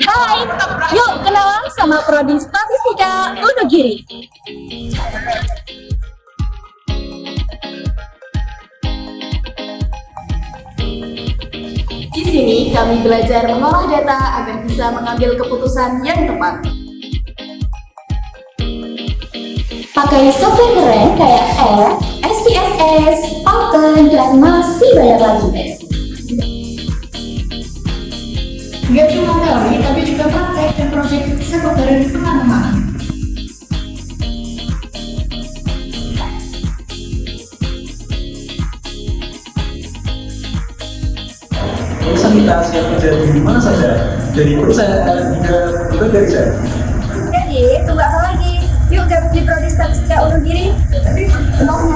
Hai, yuk kenalan sama Prodi Statistika Unugiri. Di sini kami belajar mengolah data agar bisa mengambil keputusan yang tepat. Pakai software keren kayak R, SPSS, Python, dan masih banyak lagi. Nggak cuma teori, tapi juga praktek dan proyek sepak bareng teman-teman. Urusan kita siap kerja di mana saja, dari perusahaan hingga bekerja. Jadi, tunggu apa lagi? Yuk gabung di Prodi Statistika Unugiri. Tapi kenapa